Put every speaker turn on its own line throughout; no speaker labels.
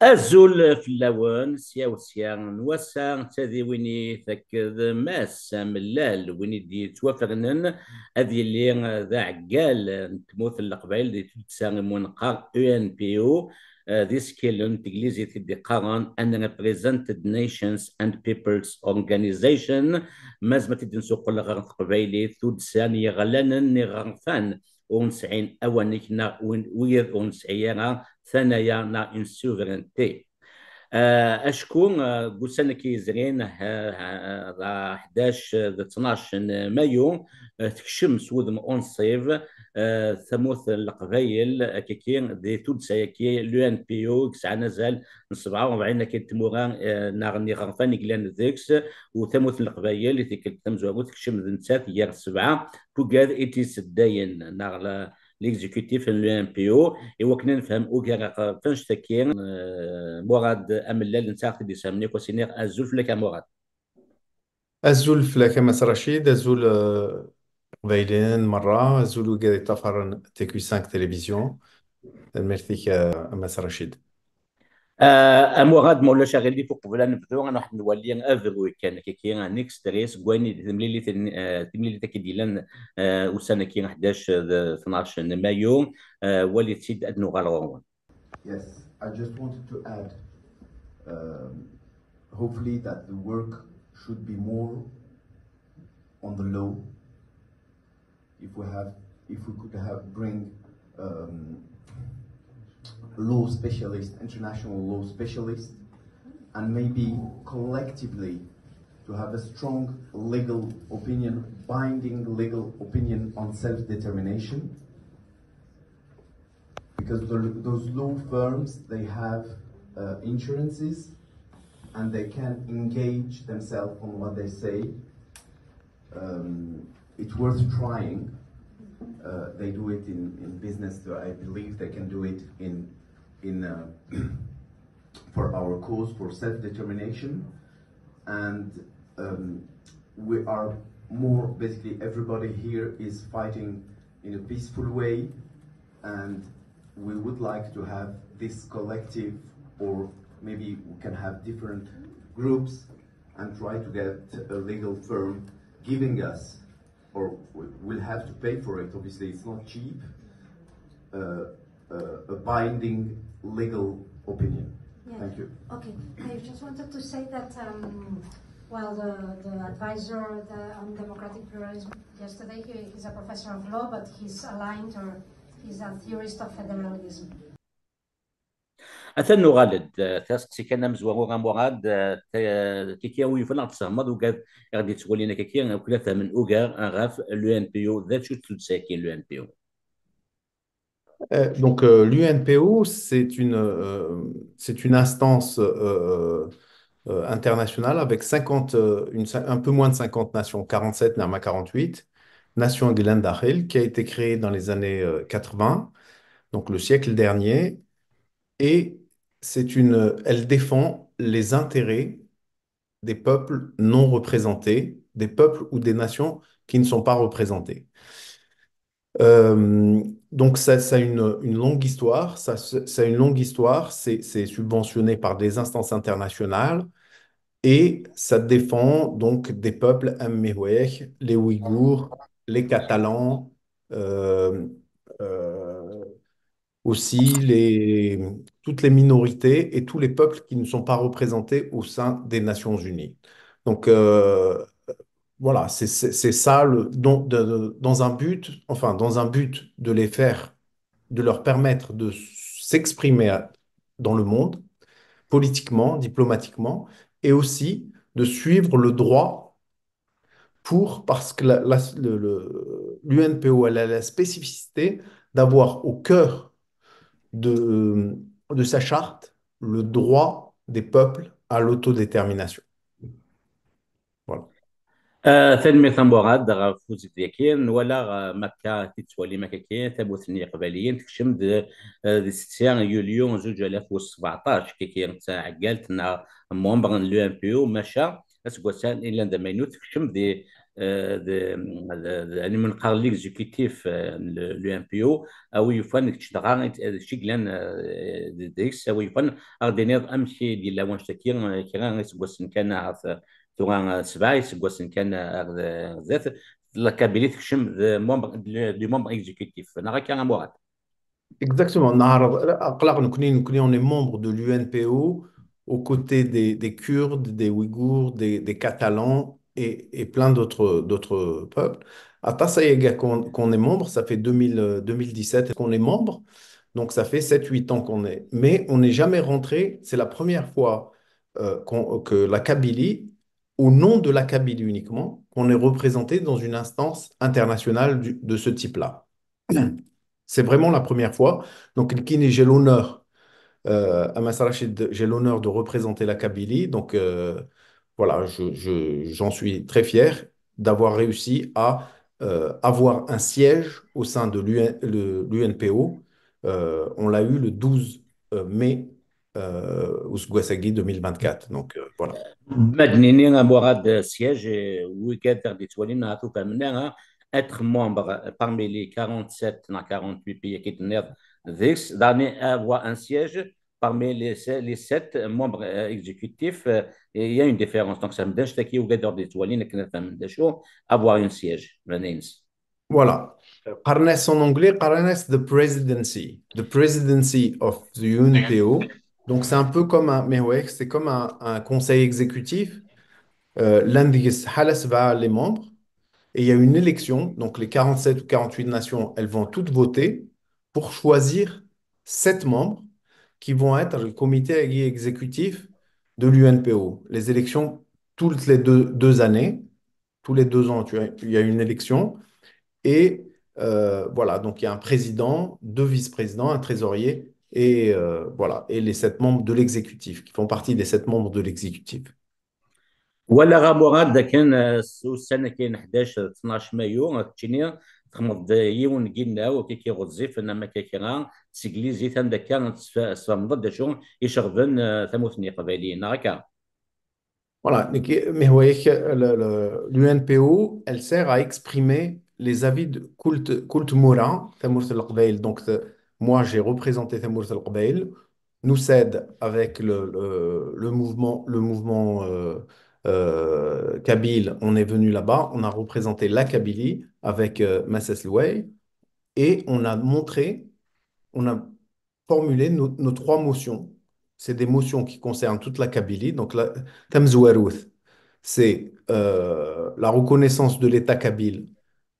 الزول في اللون سيا وسيا نوسا تادي ويني تاكد ماس ملال ويني دي توافقنن هذه اللي ذا عقال تموت القبائل دي تسامون قار يو ان بي او ذي سكيلن تجليزي تدي قارن ان represented nations and peoples organization مازم تدي نسوق لغرف قبائلي ثود ساني غلانن نغرفان ونسعين اوانيك نا وير ونسعينا ثانيا نا ان سوفرينتي اشكون قلت كي زرين 11 12 مايو تكشم سود اون سيف ثموث القبايل كيكين دي تودسا كي لو ان بي او كسع نزال 47 كي تموران ناغني غرفان كلان ذيكس وثموث القبايل اللي تمزوغو تكشم ذنسات يار 7 توغاد ايتي سداين ناغ ليكزيكوتيف لو ان بي او ايوا كنا نفهم اوكا فاش تكين مراد املال نتاع دي سامني كوسينير الزلف لك مراد.
الزول فلاكا مس رشيد الزول فايلين مرة الزول وقاعد يتفرن تيكوي 5 تلفزيون الميرثيك مس رشيد.
مراد مولا شاغل فوق بلا نبدو انا واحد نولي افرو كان كي نيك ستريس كواني تمليلي تمليلي تاكي ديلان وسنه كي 11 12 مايو ولي تسيد ادنو غالون.
Yes, I just wanted to add, hopefully that the work should be more on the law. If we could bring law specialists, international law specialists, and maybe collectively to have a strong legal opinion, binding legal opinion on self-determination. Because those law firms, they have insurances and they can engage themselves on what they say. It's worth trying. They do it in business, so I believe they can do it in for our cause, for self-determination. And we are more, basically everybody here is fighting in a peaceful way, and we would like to have this collective, or maybe we can have different groups and try to get a legal firm giving us, or we'll have to pay for it, obviously it's not cheap, a binding legal opinion.
Yeah.
Thank you.
Okay, I just wanted to say that, well, the advisor on democratic pluralism yesterday, he's a professor of law, but he's aligned, or he's a theorist of federalism.
اثنو غالد تاسك كان مزوغو مراد كيكيا ويفنا تصمد وقاد غادي تقولينا كيكيا كلها من اوغار غاف لو ان بي او ذات شو تساكين لو ان بي او.
Donc l'UNPO, c'est une instance internationale avec 50, un peu moins de 50 nations, 47, Narma 48, nations Glendakhel, qui a été créée dans les années 80, donc le siècle dernier, et elle défend les intérêts des peuples non représentés, des peuples ou des nations qui ne sont pas représentés. Donc ça a une longue histoire, ça a une longue histoire, c'est subventionné par des instances internationales et ça défend donc des peuples Mméwéh, les Ouïghours, les Catalans, euh, euh, aussi toutes les minorités et tous les peuples qui ne sont pas représentés au sein des Nations Unies. Donc voilà, c'est ça dans un but, enfin dans un but de les faire, de leur permettre de s'exprimer dans le monde, politiquement, diplomatiquement, et aussi de suivre le droit parce que l'UNPO, elle a la spécificité d'avoir au cœur de, de sa charte le droit des peuples à l'autodétermination. Voilà.
ثلمي ثمبوغاد غا فوز ديكين ولا مكة تتولي مكة كين ثبوتني قبليين تكشم دي 6 يوليو 2017 كي كين تاع قالتنا مومبر لو ان بي او ماشا اسكوسان الا عندما ينوت تكشم دي يعني من قال ليكزيكتيف لو ان بي او او يفن كتشدغا شيغلان ديكس او يفن اردينير امشي ديال لا واش تكير كيران سكوسن كان عرف توغان سباي سكوسن كان ذات لا كابيليت كشم دي مومبر اكزيكتيف انا كان مراد.
Exactement. On est membre de l'UNPO aux côtés des Kurdes, des Ouïghours, des Catalans et plein d'autres peuples. À Tassayega, qu'on est membre, ça fait 2017 qu'on est membre, donc ça fait 7-8 ans qu'on est. Mais on n'est jamais rentré, c'est la première fois que la Kabylie, au nom de la Kabylie uniquement, qu'on est représenté dans une instance internationale de ce type-là. C'est vraiment la première fois. Donc, Kini, j'ai l'honneur, à Massar Rachid, j'ai l'honneur de représenter la Kabylie. Donc, voilà, j'en suis très fier d'avoir réussi à avoir un siège au sein de l'UNPO. On l'a eu le 12 mai Ousgouassagui 2024. Donc, voilà.
مدنيين مراد siège وكادر دي تولي نعرفو كاملنا être membre parmi les 47 dans 48 pays qui tenaient VIX, d'aller avoir un siège parmi les 7 membres exécutifs. Et il y a une différence. Donc, ça me donne qui au cadre des toilettes, avoir un siège.
Voilà. Qarnes en anglais, Qarnes the presidency of the UNPO. Donc c'est un peu comme mais ouais, c'est comme un conseil exécutif. L'Indiges halas va les membres et il y a une élection. Donc les 47 ou 48 nations, elles vont toutes voter pour choisir 7 membres qui vont être le comité exécutif de l'UNPO. Les élections toutes les deux années, tous les 2 ans, il y a une élection. Et voilà, donc il y a un président, 2 vice-présidents, un trésorier et voilà, et les 7 membres de l'exécutif, qui font partie des 7 membres de l'exécutif.
ولا غا مراد كان السنه كاين 11 12 مايو تشيني تخمض يون قلنا وكي غزيف انما كيكرا سيكليزي ثان كان صمد شو يشغبن ثموثني قباليين هكا.
Voilà, mais vous voyez que l'UNPO, elle sert à exprimer les avis de Koult Moura, Tamourt El-Qbail. Donc, moi, j'ai représenté Tamourt El-Qbail. Nous cède avec le mouvement kabyle. On est venu là-bas, on a représenté la Kabylie avec Masses Louay et on a montré, on a formulé nos 3 motions. C'est des motions qui concernent toute la Kabylie. Donc, la Tamzouarouth, c'est la reconnaissance de l'État kabyle.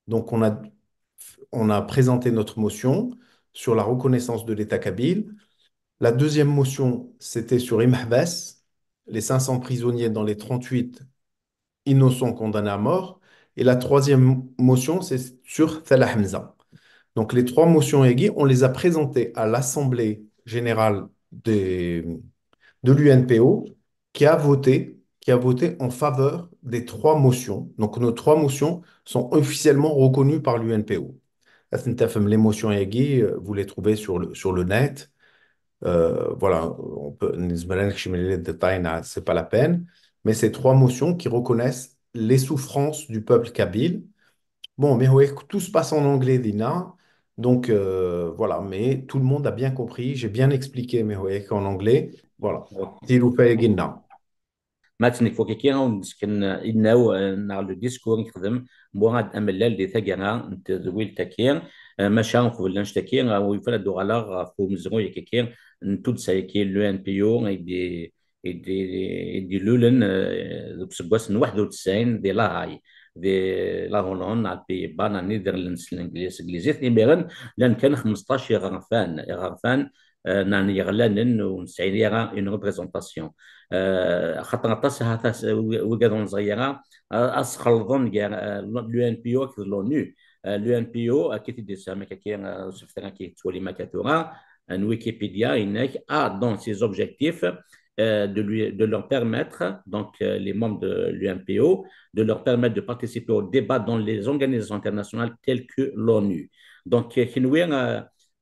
Donc, on a présenté notre motion sur la reconnaissance de l'État kabyle. La deuxième motion, c'était sur Imahbas, les 500 prisonniers dans les 38 innocents condamnés à mort. Et la troisième motion, c'est sur Salah Hamza. Donc les 3 motions Egui, on les a présentées à l'Assemblée générale de l'UNPO qui a voté en faveur des 3 motions. Donc nos 3 motions sont officiellement reconnues par l'UNPO. Les motions Egui, vous les trouvez sur le net. Voilà, on peut, les détails, c'est pas la peine, mais c'est 3 motions qui reconnaissent les souffrances du peuple kabyle. Bon, mais ouais, tout se passe en anglais, Dina. Donc voilà, mais tout le monde a bien compris, j'ai bien expliqué, mais ouais, en anglais. Voilà. Tiroufaï Guinna.
ماتني فوق كي ونسكن إنه نار لو ديسكور نخدم مراد أملال دي ثقنا أنت ذويل تكير ماشا نقول لنش تكير ويفرد دو غالا فو مزغو كيكير نتود سايكي لو ان بي او يدي لولن دوك سبواس 91 دي لاهاي دي لا هولون على البي بانا نيذرلاندز الانجليزيه تيميرن لان كان 15 غرفان نان يغلانن ونسعين يرى اون ريبريزونطاسيون خاطر طاس هذا وقادون صغيره اسخلظن لو ان بي او كي لونو لو ان بي او كي تدي سامي كي سفتنا كي تولي ماكاتورا ان ويكيبيديا انك dans ses objectifs de leur permettre, donc les membres de l'UNPO, de leur permettre de participer au débat dans les organisations internationales telles que l'ONU. Donc,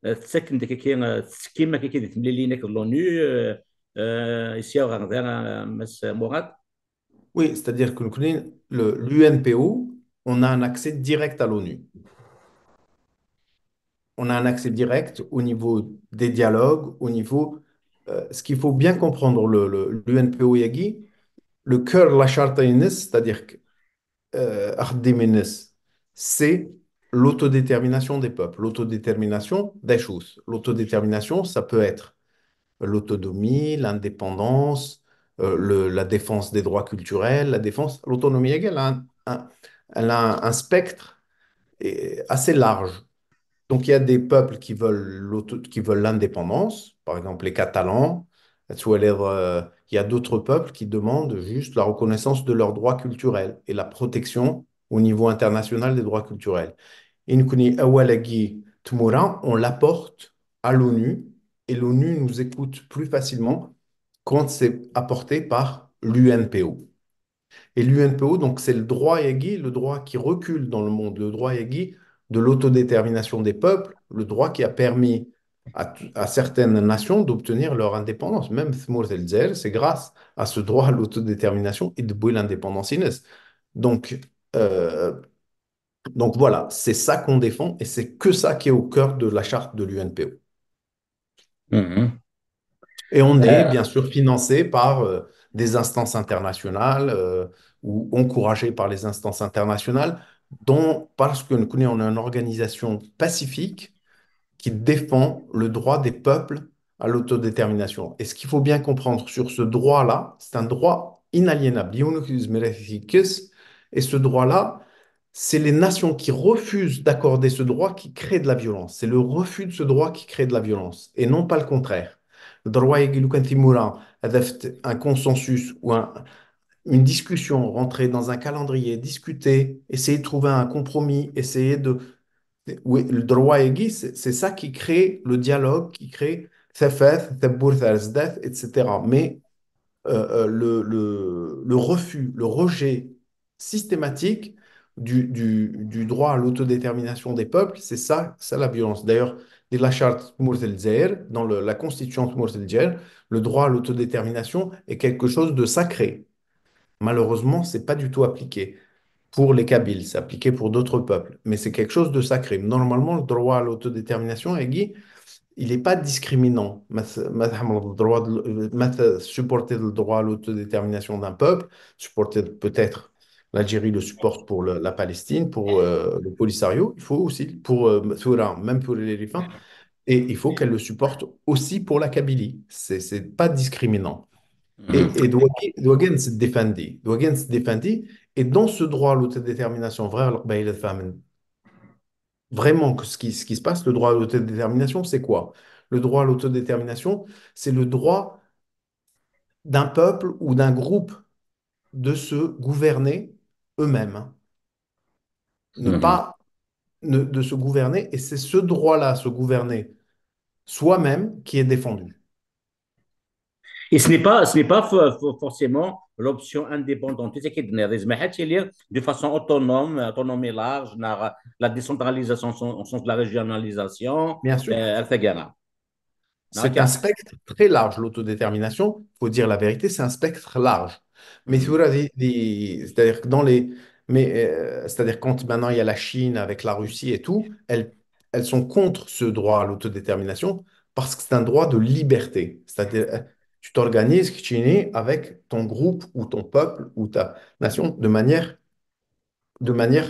تسكن كي كيما كي تمليلينك لونو ici au Rwanda, Ms. Mourad.
Oui, c'est-à-dire que l'UNPO, on a un accès direct à l'ONU. On a un accès direct au niveau des dialogues, au niveau... ce qu'il faut bien comprendre, l'UNPO Yagi, le cœur de la charte INS, c'est-à-dire que Ardemenes, c'est l'autodétermination des peuples, l'autodétermination des choses. L'autodétermination, ça peut être l'autonomie, l'indépendance, la défense des droits culturels, la défense. L'autonomie, elle a un spectre assez large. Donc, il y a des peuples qui veulent l'indépendance, par exemple les Catalans. Il y a d'autres peuples qui demandent juste la reconnaissance de leurs droits culturels et la protection au niveau international des droits culturels. Inkuni Awalagi Tmura, on l'apporte à l'ONU et l'ONU nous écoute plus facilement quand c'est apporté par l'UNPO. Et l'UNPO, donc, c'est le droit yagi, le droit qui recule dans le monde, le droit yagi de l'autodétermination des peuples, le droit qui a permis à certaines nations d'obtenir leur indépendance. Même Thmour el Djer, c'est grâce à ce droit à l'autodétermination et de bouer l'indépendance inès. Donc, euh, donc voilà, c'est ça qu'on défend et c'est que ça qui est au cœur de la charte de l'UNPO.
Mhm.
Et on est
Euh,
bien sûr financé par des instances internationales ou encouragé par les instances internationales, parce que nous connaissons on a une organisation pacifique qui défend le droit des peuples à l'autodétermination. Et ce qu'il faut bien comprendre sur ce droit-là, c'est un droit inaliénable. Et ce droit-là, c'est les nations qui refusent d'accorder ce droit qui créent de la violence. C'est le refus de ce droit qui crée de la violence, et non pas le contraire. Le droit un consensus ou une discussion, rentrer dans un calendrier, discuter, essayer de trouver un compromis, essayer de oui, le droit aiguë, c'est ça qui crée le dialogue, qui crée Thafat, Thabbour, Tharzdat, etc. Mais le refus, le rejet systématique du droit à l'autodétermination des peuples, c'est ça la violence. D'ailleurs, dans la charte Mourth el Djer, dans la constitution Mourth el Djer, le droit à l'autodétermination est quelque chose de sacré. Malheureusement, c'est pas du tout appliqué pour les Kabyles, c'est appliqué pour d'autres peuples, mais c'est quelque chose de sacré. Normalement, le droit à l'autodétermination, Guy, il n'est pas discriminant. Le droit supporter le droit à l'autodétermination d'un peuple, supporter peut-être l'Algérie le supporte pour la Palestine, pour le Polisario, il faut aussi pour Thura, même pour les Rifins, et il faut qu'elle le supporte aussi pour la Kabylie. C'est pas discriminant.
mhm.
Et Douaguin se défendit, et dans ce droit à l'autodétermination, vraiment, ce qui se passe, le droit à l'autodétermination, c'est quoi? Le droit à l'autodétermination, c'est le droit d'un peuple ou d'un groupe de se gouverner eux-mêmes, hein. Ne
Mhm.
pas de se gouverner, et c'est ce droit-là, se gouverner soi-même, qui est défendu.
Et ce n'est pas forcément l'option indépendante. Tu sais qu'il y a des méthodes qui lire de façon autonome, autonomie large, la décentralisation au sens de la régionalisation,
Bien sûr.
etc.
C'est un spectre très large, l'autodétermination. Il faut dire la vérité, c'est un spectre large. Mais c'est-à-dire que c'est-à-dire quand maintenant il y a la Chine avec la Russie et tout, elles sont contre ce droit à l'autodétermination parce que c'est un droit de liberté. C'est-à-dire, tu t'organises, Chine, avec ton groupe ou ton peuple ou ta nation de manière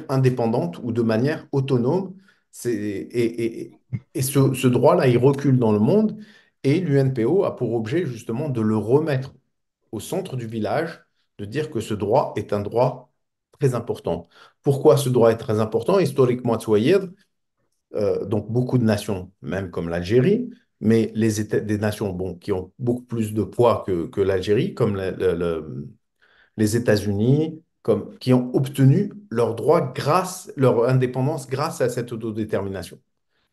indépendante ou de manière autonome. Et ce droit-là, il recule dans le monde et l'UNPO a pour objet justement de le remettre au centre du village, de dire que ce droit est un droit très important. Pourquoi ce droit est très important? Historiquement, Tsouaïd, donc beaucoup de nations, même comme l'Algérie, mais des nations bon, qui ont beaucoup plus de poids que l'Algérie, comme les États-Unis, qui ont obtenu leur droit leur indépendance grâce à cette autodétermination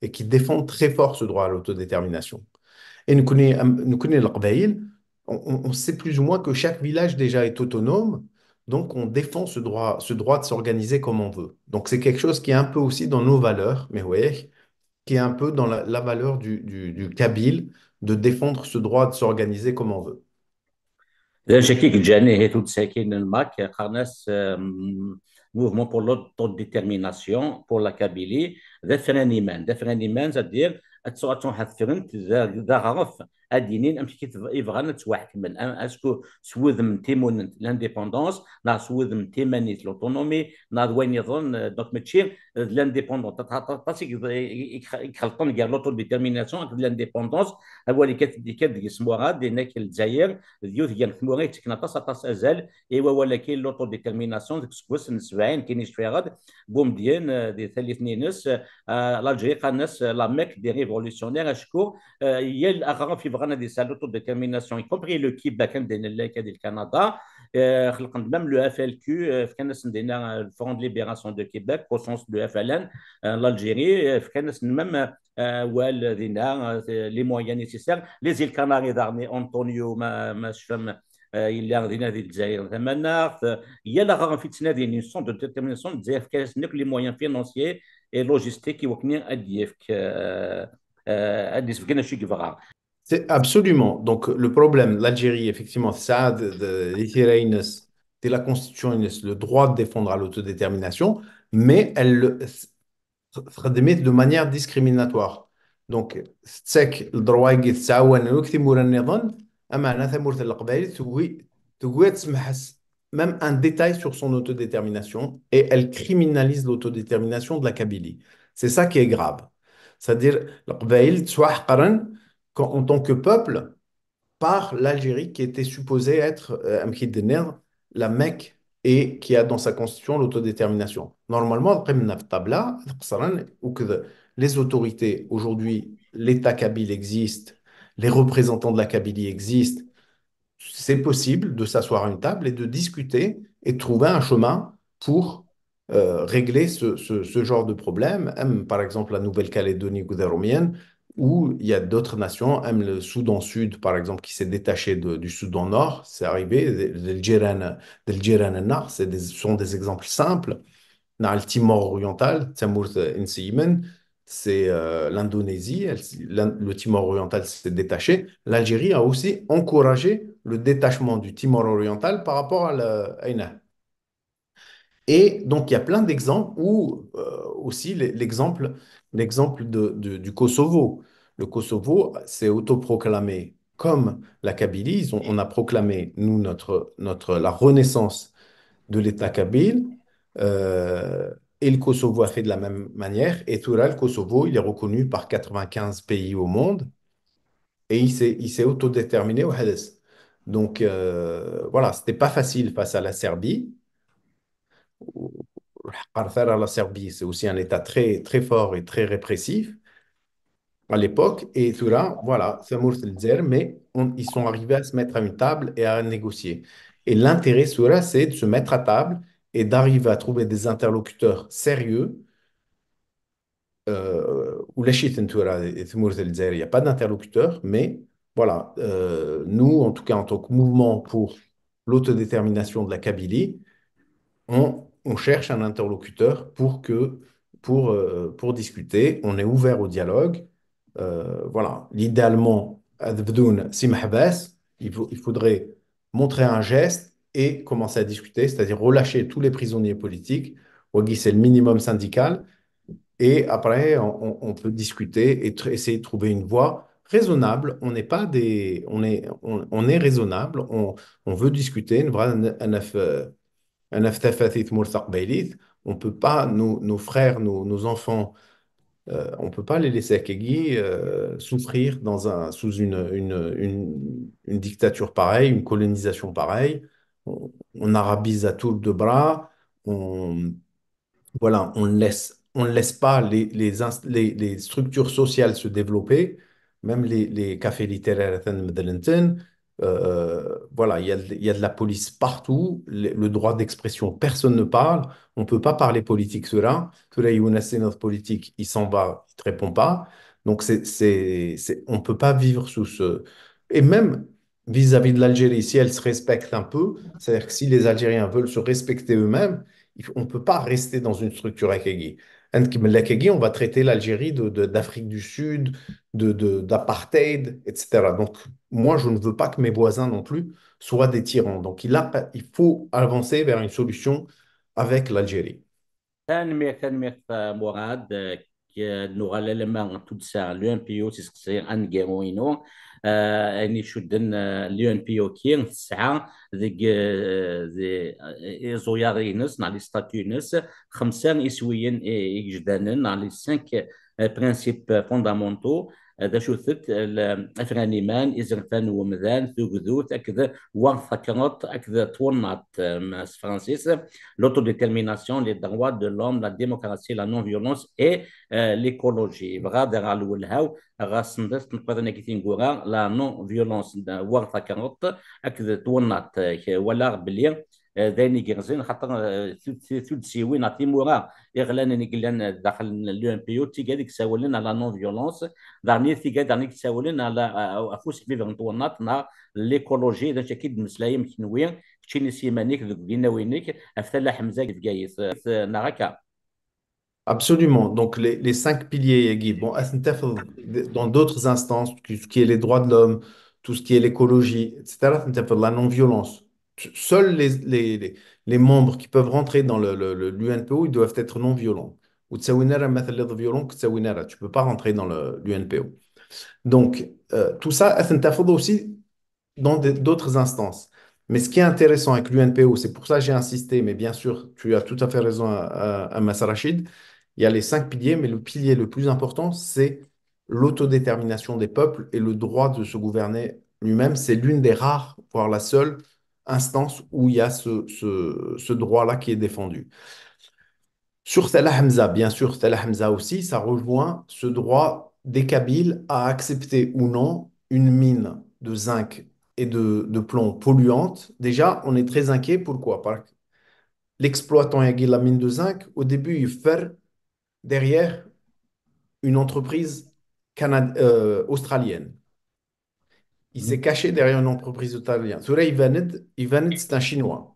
et qui défendent très fort ce droit à l'autodétermination. Et nous connaissons l'Aqbaïl, on sait plus ou moins que chaque village déjà est autonome, donc on défend ce droit de s'organiser comme on veut. Donc c'est quelque chose qui est un peu aussi dans nos valeurs, mais ouais, qui est un peu dans la valeur du Kabyle de défendre ce droit de s'organiser comme on veut.
شكيك جاني هي تود ساكن الماك قناص mouvement pour l'autodétermination pour la Kabylie, ذا إيمان c'est-à-dire تصواتون حثرنت ذا غرف الدينين أمشي كي يبغى نتواحد من اسكو سوذ من تيمون لانديبوندونس نا سوذ من تيمانيت لوتونومي نا وين يظن دونك ماشي لانديبوندون تاسيك يخلطون كاع لوتو ديتيرميناسيون لانديبوندونس هو اللي يسموها ديناك الجزائر ديوث كان ثموغي تكنا طاس ازال ايوا ولكن لوتو ديتيرميناسيون ديك سكوس نسبعين كاين شويه غاد بومديان دي ثالث نينس l'Algérie قالناس لا ميك دي ريفولوسيونير اشكو هي الاغرب في بغانا دي سالوتو ديتيرميناسيون يكومبري لو كيباك كندير لك ديال كندا خلقنا ميم لو اف ال كيو كان ندينا الفرون دي ليبراسيون دو كيباك او سونس دو اف ال ان l'Algérie كان ميم وال دينا لي مويان نيسيسير لي زيل كناري دارني انطونيو ما شفم إلا غادينا ديال الجزائر ثمنا هي لا غا في تسنادي une son de détermination الجزائر كاين les moyens financiers et logistiques يوكني اديفك اديس فكنا شي كفغا.
C'est absolument. Donc, le problème, l'Algérie, effectivement, ça, de la Constitution, le droit de défendre à l'autodétermination, mais elle le خدمت de manière discriminatoire. Donc, تسك الدروايق تساوى وكتمور النظام أما أنا ثمورة القبائل تقوي تسمح même un détail sur son autodétermination et elle criminalise l'autodétermination de la Kabylie. C'est ça qui est grave. C'est-à-dire, القبائل تسوى حقرا en tant que peuple par l'Algérie qui était supposée être la Mecque et qui a dans sa constitution l'autodétermination. Normalement, les autorités, aujourd'hui, l'État kabyle existe, les représentants de la Kabylie existent, c'est possible de s'asseoir à une table et de discuter et de trouver un chemin pour régler ce genre de problème. Par exemple, la Nouvelle-Calédonie gouvernomienne, où il y a d'autres nations, même le Soudan Sud, par exemple, qui s'est détaché du Soudan Nord, c'est arrivé, del Djiran Nord, ce sont des exemples simples. Dans le Timor oriental, Tsamourt Nsiyimen, c'est l'Indonésie, le Timor oriental s'est détaché. L'Algérie a aussi encouragé le détachement du Timor oriental par rapport à l'Aïna. Et donc, il y a plein d'exemples où aussi l'exemple du Kosovo. Le Kosovo s'est autoproclamé comme la Kabylie. On a proclamé, nous, la renaissance de l'État kabyle. Et le Kosovo a fait de la même manière. Et tout là, le Kosovo, il est reconnu par 95 pays au monde. Et il s'est autodéterminé au Hades. Donc, voilà, c'était pas facile face à la Serbie. La Serbie, c'est aussi un État très, très fort et très répressif à l'époque. Et tout là, voilà, mais ils sont arrivés à se mettre à une table et à négocier. Et l'intérêt, c'est de se mettre à table et d'arriver à trouver des interlocuteurs sérieux. Ou la Chine, il n'y a pas d'interlocuteur, mais voilà, nous, en tout cas, en tant que mouvement pour l'autodétermination de la Kabylie, on cherche un interlocuteur pour discuter. On est ouvert au dialogue. Voilà. Idéalement, il faudrait montrer un geste et commencer à discuter, c'est-à-dire relâcher tous les prisonniers politiques. C'est le minimum syndical. Et après, on peut discuter et essayer de trouver une voie raisonnable. On n'est pas des, on est raisonnable. On veut discuter. On peut pas, nos frères, nos enfants, on peut pas les laisser à Kégui souffrir sous une dictature pareille, une colonisation pareille. On arabise à tour de bras. Voilà, on ne laisse pas les structures sociales se développer, même les cafés littéraires, voilà, il y a de la police partout, le droit d'expression, personne ne parle, on ne peut pas parler politique sur là. Tout là, c'est notre politique, il s'en va, il ne te répond pas. Donc, on ne peut pas vivre sous ce... Et même vis-à-vis de l'Algérie, si elle se respecte un peu, c'est-à-dire que si les Algériens veulent se respecter eux-mêmes, on ne peut pas rester dans une structure akagi. On va traiter l'Algérie d'Afrique du Sud, d'apartheid, etc. Donc, moi, je ne veux pas que mes voisins non plus soient des tyrans. Donc, il faut avancer vers une solution avec l'Algérie.
تنمية مراد نغالا لما تدسا لون بيو تسكسي ان جيروينو اني شدن لون بيو كين تسعة ذي زويارينس نالي ستاتيونس خمسة إسويين إجدانن نالي سانك برانسيب فوندامونتو هذا شو ثت افراني مان ازرفان ومذان ثوغذوت اكذا وارثكرت اكذا تورنات ماس فرانسيس l'autodétermination, les droits de l'homme, la démocratie, la non-violence et l'écologie. بغادر على الولهاو غاسندس نقدر كيتين غورا لا نون فيولونس ورثة كانت اكد تونات ولا بلي داني كيرزين خاطر ثود سيوين عطي مورا اغلان نقلان داخل اليو ان بي او تي قادك ساولين على نون فيولونس داني تي قادك ساولين على افوس فيفر تونات نا ليكولوجي دا اكيد مسلايم كنوين تشيني سيمانيك دينا وينيك افتلا حمزه في قايس ناغاكا.
Absolument. Donc, les cinq piliers, Guy. Bon, dans d'autres instances, tout ce qui est les droits de l'homme, tout ce qui est l'écologie, etc., la non-violence. Seuls les membres qui peuvent rentrer dans l'UNPO, ils doivent être non-violents. Ou tsawinara مثل les violents que tsawinara. Tu peux pas rentrer dans l'UNPO. Donc, tout ça, aussi dans d'autres instances. Mais ce qui est intéressant avec l'UNPO, c'est pour ça que j'ai insisté, mais bien sûr, tu as tout à fait raison à Massa Rachid, il y a les cinq piliers, mais le pilier le plus important, c'est l'autodétermination des peuples et le droit de se gouverner lui-même. C'est l'une des rares, voire la seule instance où il y a ce droit-là qui est défendu. Sur Salah Hamza, bien sûr, Salah Hamza aussi, ça rejoint ce droit des Kabyles à accepter ou non une mine de zinc et de plomb polluante. Déjà, on est très inquiet. Pourquoi? Parce que l'exploitant Yaghi la mine de zinc, au début, il fait derrière une entreprise australienne. Il s'est caché derrière une entreprise australienne. Sur Ivanid, c'est un Chinois.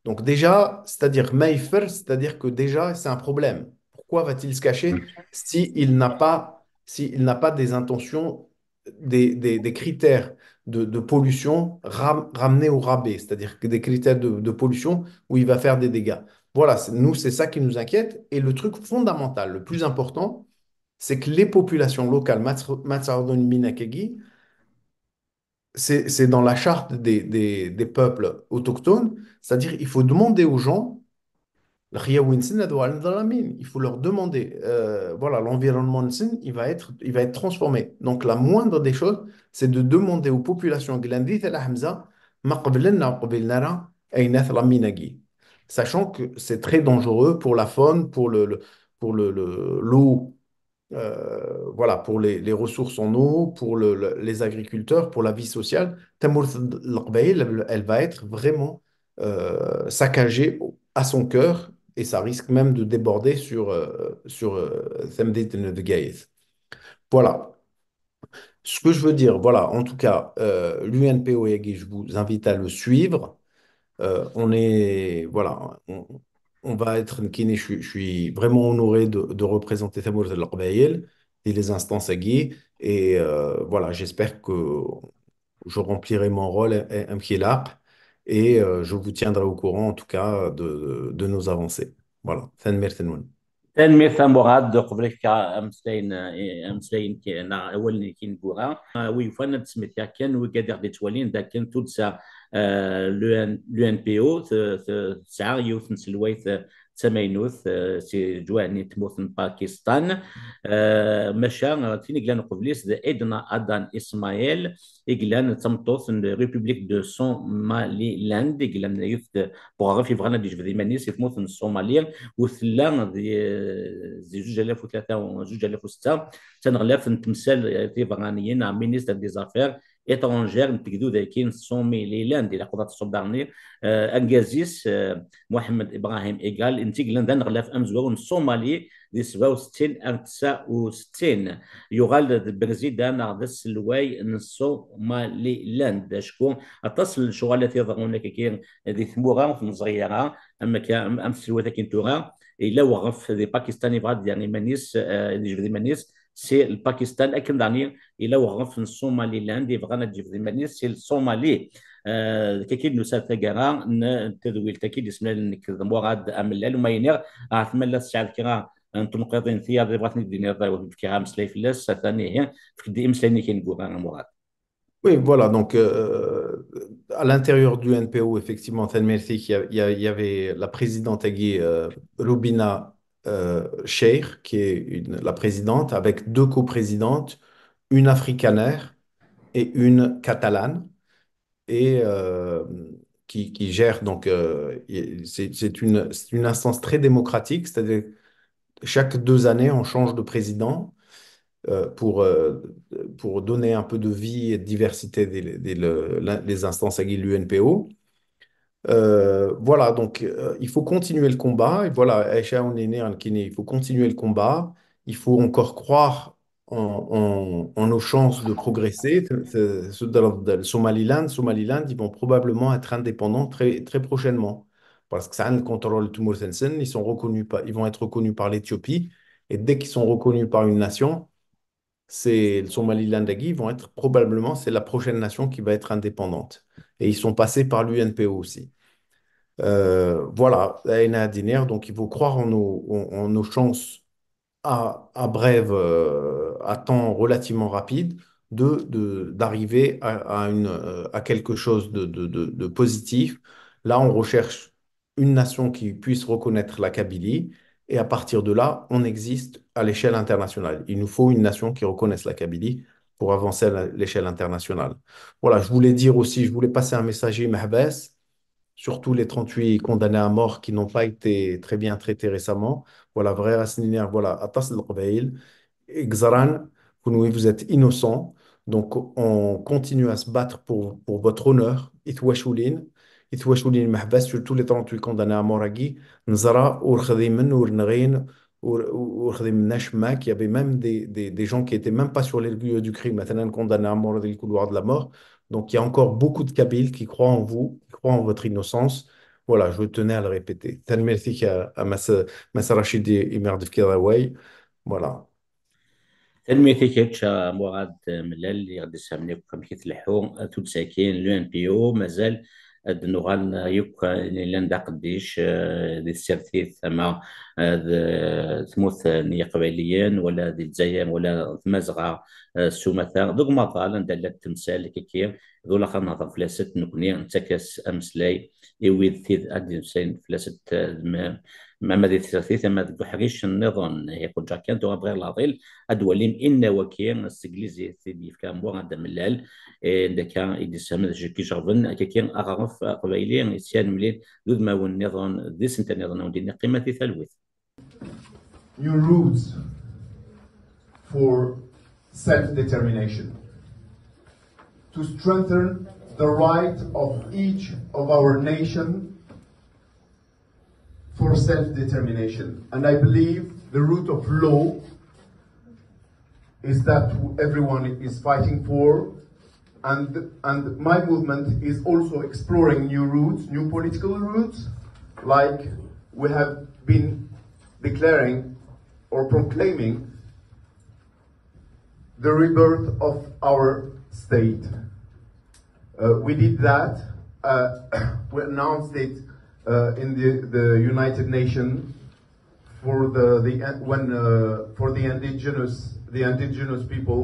Donc déjà, c'est-à-dire Mayfer, c'est-à-dire que déjà, c'est un problème. Pourquoi va-t-il se cacher s'il n'a pas des intentions, des critères de pollution ramenés au rabais, c'est-à-dire que des critères de pollution où il va faire des dégâts. Voilà, nous, c'est ça qui nous inquiète. Et le truc fondamental, le plus important, c'est que les populations locales, Matsarodon Minakegi, c'est dans la charte des peuples autochtones, c'est-à-dire il faut demander aux gens, il faut leur demander, voilà, l'environnement il va être transformé. Donc la moindre des choses, c'est de demander aux populations sachant que c'est très dangereux pour la faune, pour l'eau, voilà, pour les ressources en eau, pour les agriculteurs, pour la vie sociale, Tamourt al-Qbaïl, elle va être vraiment saccagée à son cœur et ça risque même de déborder sur Thamdit Nedgaïs. Voilà. Ce que je veux dire, voilà, en tout cas, l'UNPO, je vous invite à le suivre. Voilà, on va être kiné. Je suis vraiment honoré de représenter Tamour al-Qbaïl et les instances aguë. Et voilà, j'espère que je remplirai mon rôle un pied-là et je vous tiendrai au courant, en tout cas, de nos avancées. Voilà. Merci.
تنمية مراد قبل أمسلين كنا أول كين بورا ويفند سميتها كان وقادر دي توالين ذا كان تودسا لو ان بي او ساعة يوث نسلويث تماينوث سي جواني تموث باكستان مشا تيني قلان قبليس ذا إدنا أدان إسماعيل إقلان تمطوث ريبوبليك دو سومالي لاند إقلان يوث بوغا في فغانا دي جفدي مانيس يتموث الصوماليين وثلا زي 2003 و 2006 تنغلاف نتمثال في فغانيين عام مينيستر دي زافير étrangères نتقدو ذاكين سومي ليلاند الى قضات الصبراني انجازيس محمد ابراهيم ايغال انتقلن ذا نغلاف امزوار الصومالي دي 67 أو 69 يغال البرزيدان ذا السلواي الصومالي لاند شكون اتصل شغالات يظهرون كيكين ذي ثمورا في مزغيرة اما كان ام السلوى كين تورا الا وغف ذي باكستاني بعد يعني مانيس اللي جبدي مانيس سي الباكستان اكن داني الا وغف الصومالي لاند يبغانا تجيب ذي مانيس سي الصومالي كاكيد نسال تاكارا تدويل تاكيد اسمنا لك مراد املال وما ينير عثمان لا سعد كرا نتنقضين ثياب بغاتني ديني ضايو كيها مسلاي فلاس ثاني هي فكدي مسلاني كنقول انا مراد.
Oui, voilà, donc à l'intérieur du NPO, effectivement, il y avait la présidente Rubina Cheikh, qui est la présidente, avec deux coprésidentes, une africanaire et une catalane, et qui gère, donc, c'est une instance très démocratique, c'est-à-dire chaque 2 années, on change de président euh, pour, euh, pour donner un peu de vie et de diversité des instances à l'UNPO. Voilà, donc il faut continuer le combat. Et voilà, Aïcha Ounene Al-Kine, il faut continuer le combat. Il faut encore croire en nos chances de progresser. Dans le Somaliland, ils vont probablement être indépendants très, très prochainement. Parce que ça a le contrôle Timur Sensen, ils vont être reconnus par l'Éthiopie. Et dès qu'ils sont reconnus par une nation, c'est le Somaliland Dagui, vont être probablement, c'est la prochaine nation qui va être indépendante. Et ils sont passés par l'UNPO aussi. Voilà, Aïna Adiner, donc il faut croire en nos chances à brève, à temps relativement rapide, d'arriver à quelque chose de positif. Là, on recherche une nation qui puisse reconnaître la Kabylie, et à partir de là, on existe à l'échelle internationale. Il nous faut une nation qui reconnaisse la Kabylie pour avancer à l'échelle internationale. Voilà, je voulais passer un message à Mahbès, surtout les 38 condamnés à mort qui n'ont pas été très bien traités récemment. Voilà, vrai Asniner, voilà, Atas al-Qabaïl, Xaran, vous êtes innocents. Donc, on continue à se battre pour votre honneur. Itouachoulin, Mahbas, surtout les 38 condamnés à mort à Guy, Nzara, Urkhadimen, Urnagin, Urkhadim Nashmak. Il y avait même des gens qui n'étaient même pas sur les lieux du crime, maintenant condamnés à mort dans le couloir de la mort. Donc, il y a encore beaucoup de Kabyles qui croient en vous, qui croient en votre innocence. Voilà, je tenais à le répéter. Merci à Massa Rachidi Imerdif Kiraway. Voilà.
تنميتي كيتشا مراد ملال اللي غادي يسامني كم كيتلحو تود ساكين لو ان بي او مازال النغال يوك لان دا قديش دي السيرتيث ثما ثموث نية قبيليا ولا دي الجزائر ولا مازغا سومثا دوك مطال ندال التمثال كيكي ذو لاخر نهضر فلاسة نكوني نتاكس امسلاي ايويد ثيذ ادي نسين فلاسة ما مدي ثلاثيث ما ذو حريش النظام هي كل جاكان دو غير العضيل ادولين ان وكين السجليزي ثيدي كان بو غدا ملال دكا يدي سامد جيكي جربن كاكين اغرف قبيلين يسيان مليل ذو ما هو النظام ذي سنت النظام ودي قيمه ثالوث.
New rules for self-determination to strengthen the right of each of our nation for self-determination. And I believe the root of law is that everyone is fighting for, and my movement is also exploring new routes, new political routes, like we have been declaring or proclaiming the rebirth of our state. We did that, we announced it in the United Nations for the indigenous people,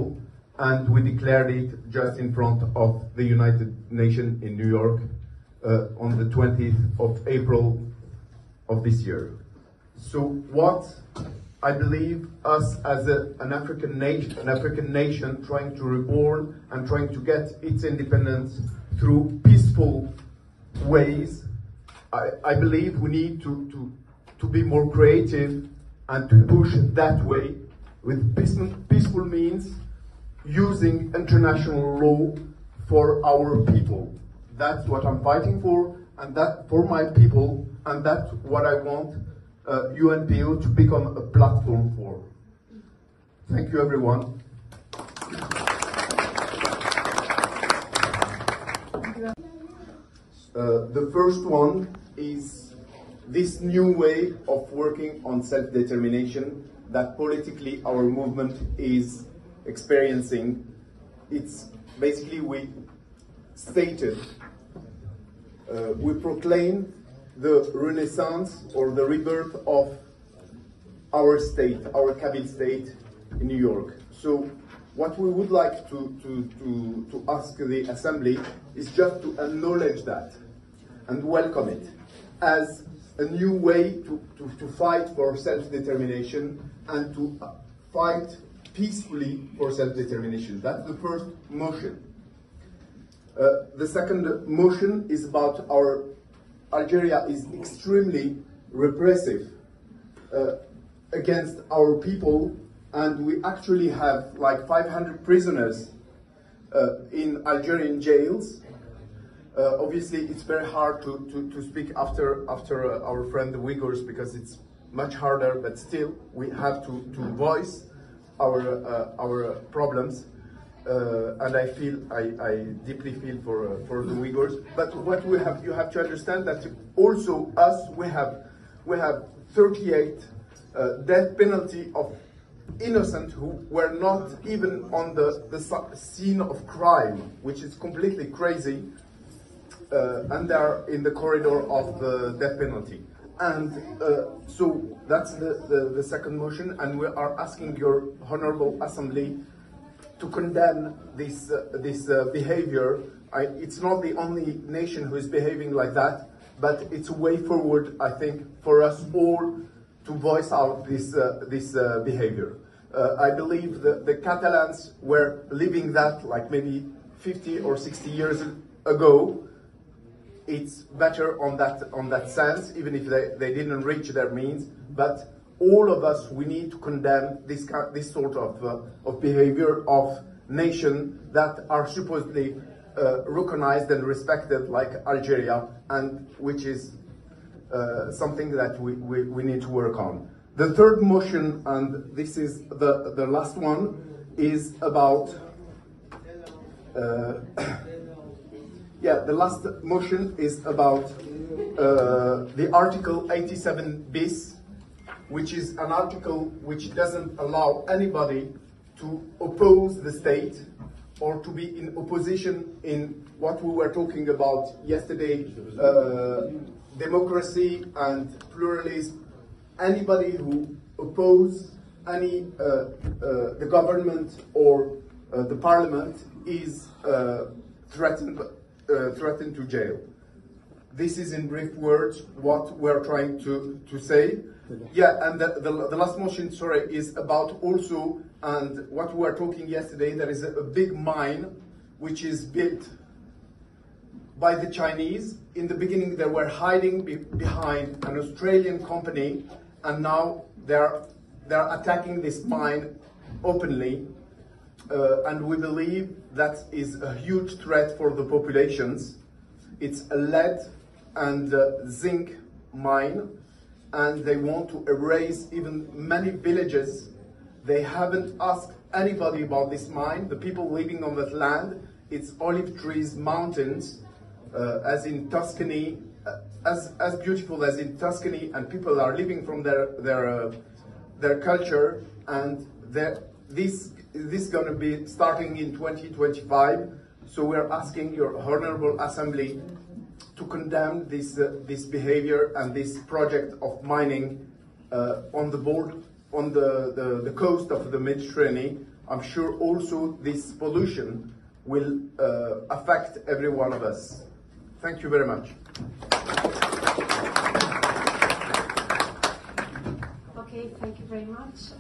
and we declared it just in front of the United Nations in New York on the 20th of April of this year. So what I believe us as an African nation trying to reborn and trying to get its independence through peaceful ways, I believe we need to be more creative and to push that way with peaceful means, using international law for our people. That's what I'm fighting for, and that for my people, and that's what I want UNPO to become a platform for. Thank you, everyone. The first one is this new way of working on self-determination that politically our movement is experiencing. It's basically, we stated We proclaim the renaissance or the rebirth of our state, our Kabyle state in New York. So what we would like to ask the Assembly is just to acknowledge that and welcome it as a new way to fight for self-determination and to fight peacefully for self-determination. That's the first motion. The second motion is about Algeria is extremely repressive against our people, and we actually have like 500 prisoners in Algerian jails. Obviously, it's very hard to speak after our friend the Uyghurs because it's much harder, but still we have to voice our problems. And I deeply feel for the Uyghurs. But what you have to understand that also us, we have 38 death penalty of innocent who were not even on the scene of crime, which is completely crazy, and they are in the corridor of the death penalty. And so that's the second motion, and we are asking your Honorable Assembly to condemn this behavior. It's not the only nation who is behaving like that, but it's a way forward, I think, for us all to voice out this behavior. I believe the Catalans were living that like maybe 50 or 60 years ago. It's better on that sense, even if they didn't reach their means. But all of us, we need to condemn this sort of behavior of nations that are supposedly recognized and respected, like Algeria, and which is something that we need to work on. The third motion, and this is the last one, is about the last motion is about the Article 87 bis, which is an article which doesn't allow anybody to oppose the state or to be in opposition in what we were talking about yesterday, democracy and pluralism. Anybody who opposes the government or the parliament is threatened to jail. This is in brief words what we're trying to say. Yeah, and the last motion, sorry, is about also, and what we were talking yesterday, there is a big mine which is built by the Chinese. In the beginning, they were hiding behind an Australian company, and now they're attacking this mine openly. And we believe that is a huge threat for the populations. It's a lead and zinc mine, and they want to erase even many villages. They haven't asked anybody about this mine. The people living on that land, it's olive trees, mountains, as in Tuscany, as beautiful as in Tuscany, and people are living from their culture, and this is going to be starting in 2025. So we're asking your Honorable Assembly to condemn this behavior and this project of mining on the coast of the Mediterranean. I'm sure also this pollution will affect every one of us. Thank you very much.
Okay, thank you very much.